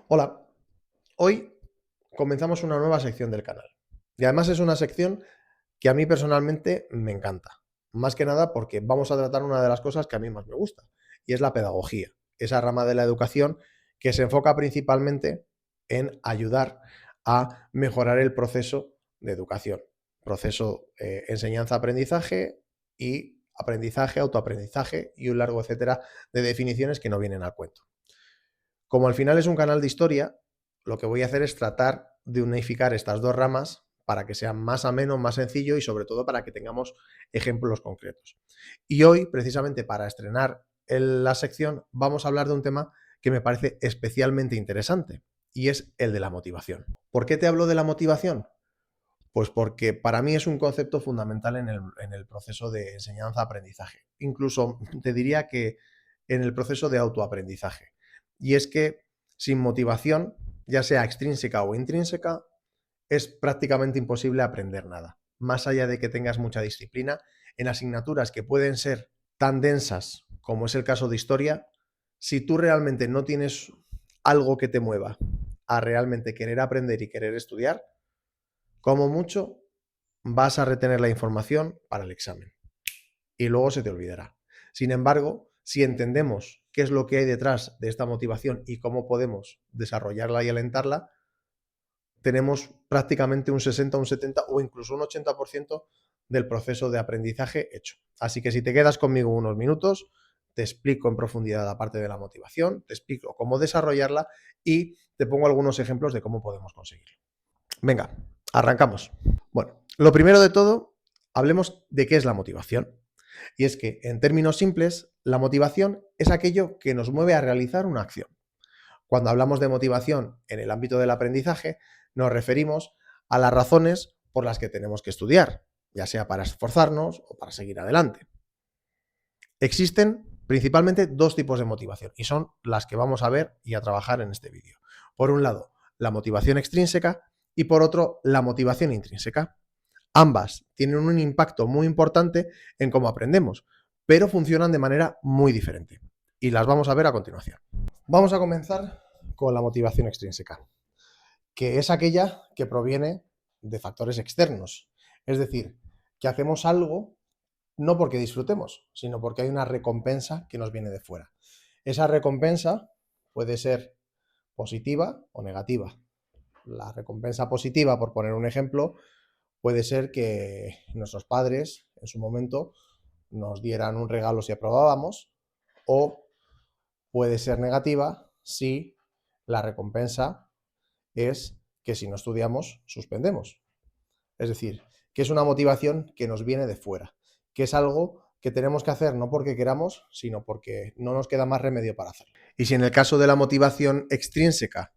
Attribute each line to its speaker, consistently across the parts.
Speaker 1: Hola, hoy comenzamos una nueva sección del canal. Y además es una sección que a mí personalmente me encanta. Más que nada porque vamos a tratar una de las cosas que a mí más me gusta, y es la pedagogía, esa rama de la educación que se enfoca principalmente en ayudar a mejorar el proceso de educación, proceso enseñanza-aprendizaje y aprendizaje, autoaprendizaje y un largo etcétera de definiciones que no vienen al cuento. Como al final es un canal de historia, lo que voy a hacer es tratar de unificar estas dos ramas para que sea más ameno, más sencillo y sobre todo para que tengamos ejemplos concretos. Y hoy, precisamente para estrenar la sección, vamos a hablar de un tema que me parece especialmente interesante y es el de la motivación. ¿Por qué te hablo de la motivación? Pues porque para mí es un concepto fundamental en el proceso de enseñanza-aprendizaje. Incluso te diría que en el proceso de autoaprendizaje. Y es que sin motivación, ya sea extrínseca o intrínseca, es prácticamente imposible aprender nada. Más allá de que tengas mucha disciplina, en asignaturas que pueden ser tan densas como es el caso de historia, si tú realmente no tienes algo que te mueva a realmente querer aprender y querer estudiar, como mucho vas a retener la información para el examen y luego se te olvidará. Sin embargo, si entendemos qué es lo que hay detrás de esta motivación y cómo podemos desarrollarla y alentarla, tenemos prácticamente un 60, un 70 o incluso un 80% del proceso de aprendizaje hecho. Así que si te quedas conmigo unos minutos, te explico en profundidad la parte de la motivación, te explico cómo desarrollarla y te pongo algunos ejemplos de cómo podemos conseguirlo. Venga, arrancamos. Bueno, lo primero de todo, hablemos de qué es la motivación. Y es que, en términos simples, la motivación es aquello que nos mueve a realizar una acción. Cuando hablamos de motivación en el ámbito del aprendizaje, nos referimos a las razones por las que tenemos que estudiar, ya sea para esforzarnos o para seguir adelante. Existen principalmente dos tipos de motivación y son las que vamos a ver y a trabajar en este vídeo. Por un lado, la motivación extrínseca y por otro, la motivación intrínseca. Ambas tienen un impacto muy importante en cómo aprendemos, pero funcionan de manera muy diferente. Y las vamos a ver a continuación. Vamos a comenzar con la motivación extrínseca, que es aquella que proviene de factores externos. Es decir, que hacemos algo no porque disfrutemos, sino porque hay una recompensa que nos viene de fuera. Esa recompensa puede ser positiva o negativa. La recompensa positiva, por poner un ejemplo, puede ser que nuestros padres en su momento nos dieran un regalo si aprobábamos, o puede ser negativa si la recompensa es que si no estudiamos suspendemos. Es decir, que es una motivación que nos viene de fuera, que es algo que tenemos que hacer no porque queramos, sino porque no nos queda más remedio para hacerlo. Y si en el caso de la motivación extrínseca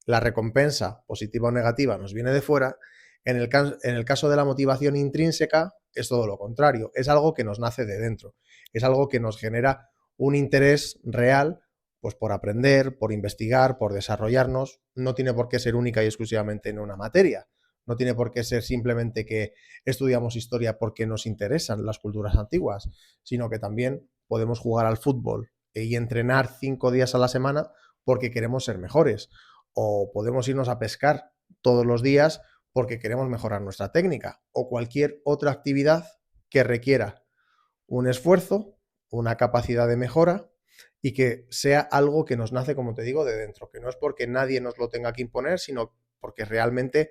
Speaker 1: la recompensa, positiva o negativa, nos viene de fuera, en el caso de la motivación intrínseca es todo lo contrario, es algo que nos nace de dentro, es algo que nos genera un interés real pues por aprender, por investigar, por desarrollarnos. No tiene por qué ser única y exclusivamente en una materia, no tiene por qué ser simplemente que estudiamos historia porque nos interesan las culturas antiguas, sino que también podemos jugar al fútbol y entrenar 5 días a la semana porque queremos ser mejores, o podemos irnos a pescar todos los días porque queremos mejorar nuestra técnica, o cualquier otra actividad que requiera un esfuerzo, una capacidad de mejora y que sea algo que nos nace, como te digo, de dentro, que no es porque nadie nos lo tenga que imponer, sino porque realmente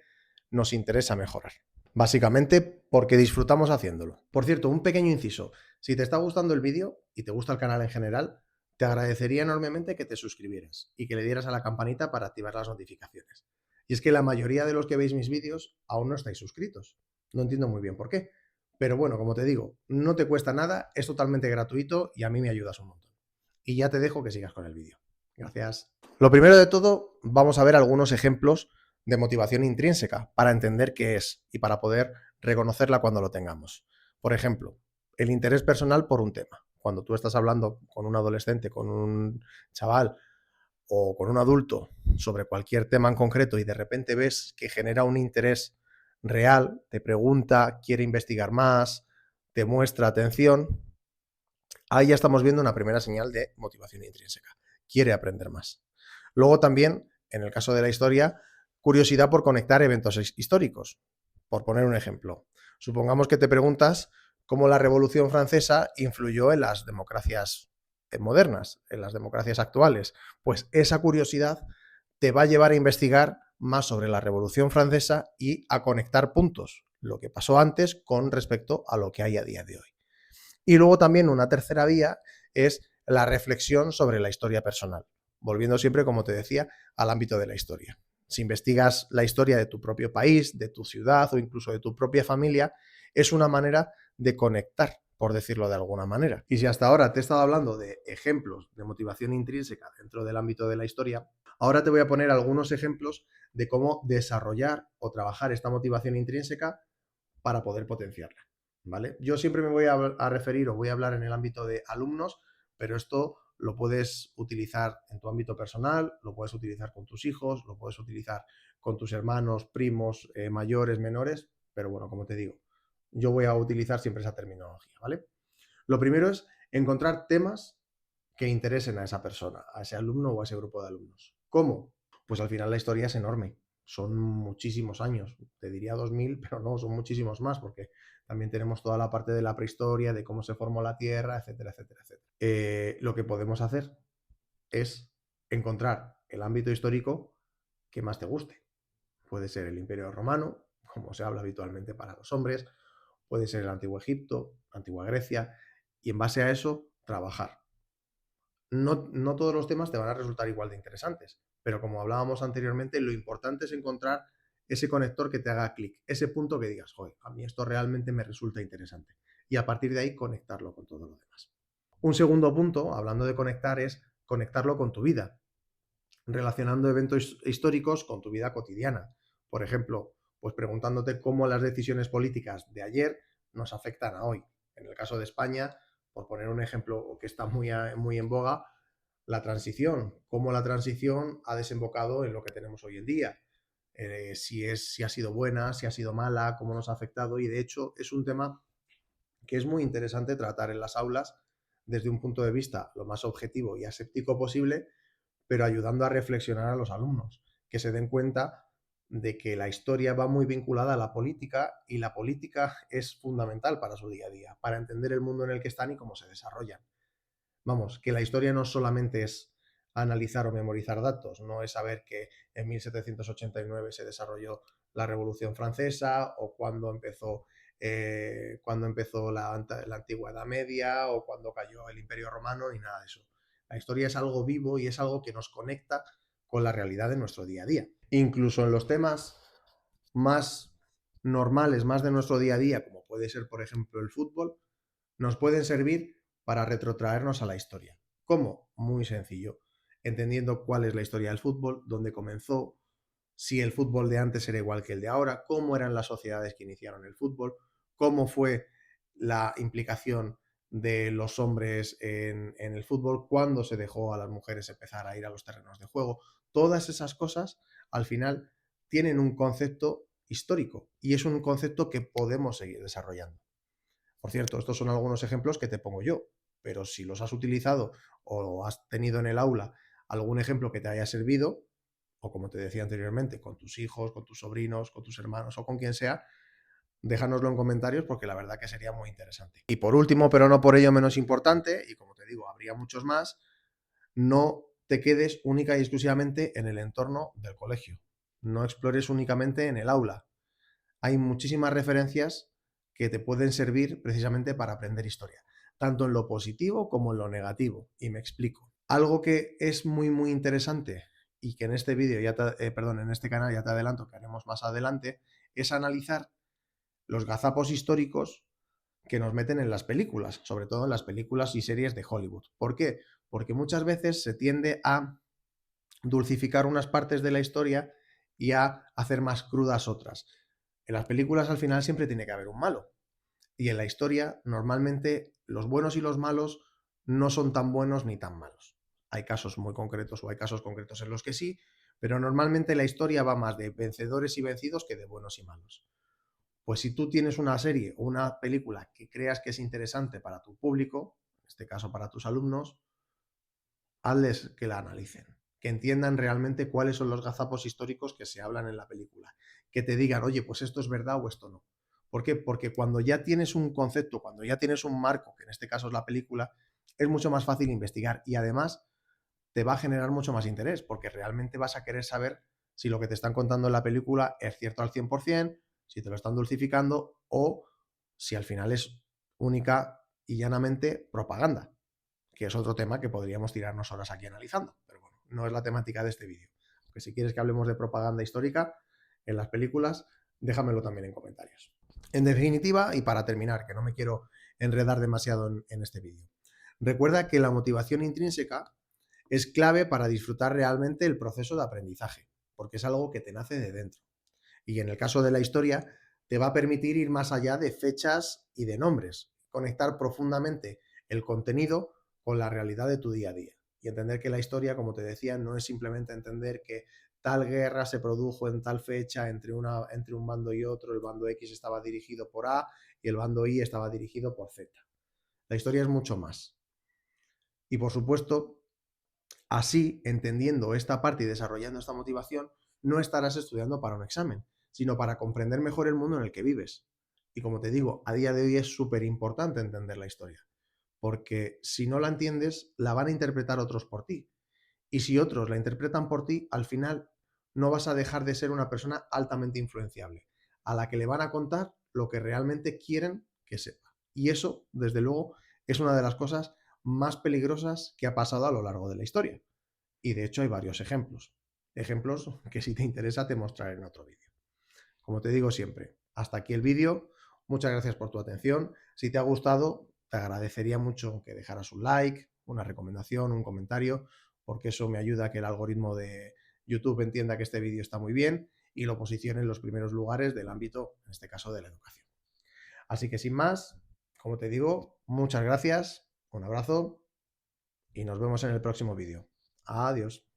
Speaker 1: nos interesa mejorar. Básicamente porque disfrutamos haciéndolo. Por cierto, un pequeño inciso. Si te está gustando el vídeo y te gusta el canal en general, te agradecería enormemente que te suscribieras y que le dieras a la campanita para activar las notificaciones. Y es que la mayoría de los que veis mis vídeos aún no estáis suscritos. No entiendo muy bien por qué. Pero bueno, como te digo, no te cuesta nada, es totalmente gratuito y a mí me ayudas un montón. Y ya te dejo que sigas con el vídeo. Gracias. Lo primero de todo, vamos a ver algunos ejemplos de motivación intrínseca para entender qué es y para poder reconocerla cuando lo tengamos. Por ejemplo, el interés personal por un tema. Cuando tú estás hablando con un adolescente, con un chaval o con un adulto sobre cualquier tema en concreto y de repente ves que genera un interés real, te pregunta, quiere investigar más, te muestra atención, ahí ya estamos viendo una primera señal de motivación intrínseca. Quiere aprender más. Luego también en el caso de la historia, curiosidad por conectar eventos históricos. Por poner un ejemplo, supongamos que te preguntas cómo la Revolución Francesa influyó en las democracias modernas, en las democracias actuales. Pues esa curiosidad te va a llevar a investigar más sobre la Revolución Francesa y a conectar puntos, lo que pasó antes con respecto a lo que hay a día de hoy. Y luego también una tercera vía es la reflexión sobre la historia personal, volviendo siempre, como te decía, al ámbito de la historia. Si investigas la historia de tu propio país, de tu ciudad o incluso de tu propia familia, es una manera de conectar, por decirlo de alguna manera. Y si hasta ahora te he estado hablando de ejemplos de motivación intrínseca dentro del ámbito de la historia, ahora te voy a poner algunos ejemplos de cómo desarrollar o trabajar esta motivación intrínseca para poder potenciarla. ¿Vale? Yo siempre me voy a referir o voy a hablar en el ámbito de alumnos, pero esto lo puedes utilizar en tu ámbito personal, lo puedes utilizar con tus hijos, lo puedes utilizar con tus hermanos, primos, mayores, menores, pero bueno, como te digo, yo voy a utilizar siempre esa terminología, ¿vale? Lo primero es encontrar temas que interesen a esa persona, a ese alumno o a ese grupo de alumnos. ¿Cómo? Pues al final la historia es enorme, son muchísimos años, te diría 2000, pero no, son muchísimos más, porque también tenemos toda la parte de la prehistoria, de cómo se formó la Tierra, etcétera, etcétera, etcétera. Lo que podemos hacer es encontrar el ámbito histórico que más te guste. Puede ser el Imperio Romano, como se habla habitualmente para los hombres, puede ser el Antiguo Egipto, Antigua Grecia, y en base a eso trabajar. No todos los temas te van a resultar igual de interesantes, pero como hablábamos anteriormente, lo importante es encontrar ese conector que te haga clic, ese punto que digas, joder, a mí esto realmente me resulta interesante. Y a partir de ahí conectarlo con todo lo demás. Un segundo punto, hablando de conectar, es conectarlo con tu vida, relacionando eventos históricos con tu vida cotidiana. Por ejemplo, pues preguntándote cómo las decisiones políticas de ayer nos afectan a hoy. En el caso de España, por poner un ejemplo que está muy en boga, la transición, cómo la transición ha desembocado en lo que tenemos hoy en día. Si ha sido buena, si ha sido mala, cómo nos ha afectado. Y de hecho es un tema que es muy interesante tratar en las aulas desde un punto de vista lo más objetivo y aséptico posible, pero ayudando a reflexionar a los alumnos, que se den cuenta de que la historia va muy vinculada a la política y la política es fundamental para su día a día, para entender el mundo en el que están y cómo se desarrollan. Vamos, que la historia no solamente es analizar o memorizar datos, no es saber que en 1789 se desarrolló la Revolución Francesa o cuando empezó la antigua Edad Media o cuando cayó el Imperio Romano ni nada de eso. La historia es algo vivo y es algo que nos conecta con la realidad de nuestro día a día. Incluso en los temas más normales, más de nuestro día a día, como puede ser, por ejemplo, el fútbol, nos pueden servir para retrotraernos a la historia. ¿Cómo? Muy sencillo. Entendiendo cuál es la historia del fútbol, dónde comenzó, si el fútbol de antes era igual que el de ahora, cómo eran las sociedades que iniciaron el fútbol, cómo fue la implicación de los hombres en el fútbol, cuándo se dejó a las mujeres empezar a ir a los terrenos de juego. Todas esas cosas, al final, tienen un concepto histórico y es un concepto que podemos seguir desarrollando. Por cierto, estos son algunos ejemplos que te pongo yo, pero si los has utilizado o has tenido en el aula algún ejemplo que te haya servido, o como te decía anteriormente, con tus hijos, con tus sobrinos, con tus hermanos o con quien sea, déjanoslo en comentarios porque la verdad que sería muy interesante. Y por último, pero no por ello menos importante, y como te digo, habría muchos más, no te quedes única y exclusivamente en el entorno del colegio. No explores únicamente en el aula. Hay muchísimas referencias que te pueden servir precisamente para aprender historia, tanto en lo positivo como en lo negativo. Y me explico. Algo que es muy interesante y que en este vídeo en este canal ya te adelanto que haremos más adelante, es analizar los gazapos históricos que nos meten en las películas, sobre todo en las películas y series de Hollywood. ¿Por qué? Porque muchas veces se tiende a dulcificar unas partes de la historia y a hacer más crudas otras. En las películas al final siempre tiene que haber un malo. Y en la historia normalmente los buenos y los malos no son tan buenos ni tan malos. Hay casos muy concretos o hay casos concretos en los que sí, pero normalmente la historia va más de vencedores y vencidos que de buenos y malos. Pues si tú tienes una serie o una película que creas que es interesante para tu público, en este caso para tus alumnos, hazles que la analicen. que entiendan realmente cuáles son los gazapos históricos que se hablan en la película, que te digan, oye, pues esto es verdad o esto no. ¿Por qué? Porque cuando ya tienes un concepto, cuando ya tienes un marco, que en este caso es la película, es mucho más fácil investigar y además te va a generar mucho más interés, porque realmente vas a querer saber si lo que te están contando en la película es cierto al 100%, si te lo están dulcificando o si al final es única y llanamente propaganda, que es otro tema que podríamos tirarnos horas aquí analizando, pero bueno, no es la temática de este vídeo. Aunque si quieres que hablemos de propaganda histórica en las películas, déjamelo también en comentarios. En definitiva, y para terminar, que no me quiero enredar demasiado en este vídeo, recuerda que la motivación intrínseca es clave para disfrutar realmente el proceso de aprendizaje, porque es algo que te nace de dentro. Y en el caso de la historia, te va a permitir ir más allá de fechas y de nombres, conectar profundamente el contenido con la realidad de tu día a día. Y entender que la historia, como te decía, no es simplemente entender que tal guerra se produjo en tal fecha entre un bando y otro, el bando X estaba dirigido por A y el bando Y estaba dirigido por Z. La historia es mucho más. Y por supuesto, así, entendiendo esta parte y desarrollando esta motivación, no estarás estudiando para un examen, sino para comprender mejor el mundo en el que vives. Y como te digo, a día de hoy es súper importante entender la historia, porque si no la entiendes, la van a interpretar otros por ti. Y si otros la interpretan por ti, al final no vas a dejar de ser una persona altamente influenciable, a la que le van a contar lo que realmente quieren que sepa. Y eso, desde luego, es una de las cosas más peligrosas que ha pasado a lo largo de la historia. Y de hecho hay varios ejemplos. Ejemplos que si te interesa te mostraré en otro vídeo. Como te digo siempre, hasta aquí el vídeo. Muchas gracias por tu atención. Si te ha gustado, te agradecería mucho que dejaras un like, una recomendación, un comentario, porque eso me ayuda a que el algoritmo de YouTube entienda que este vídeo está muy bien y lo posicione en los primeros lugares del ámbito, en este caso, de la educación. Así que sin más, como te digo, muchas gracias, un abrazo y nos vemos en el próximo vídeo. Adiós.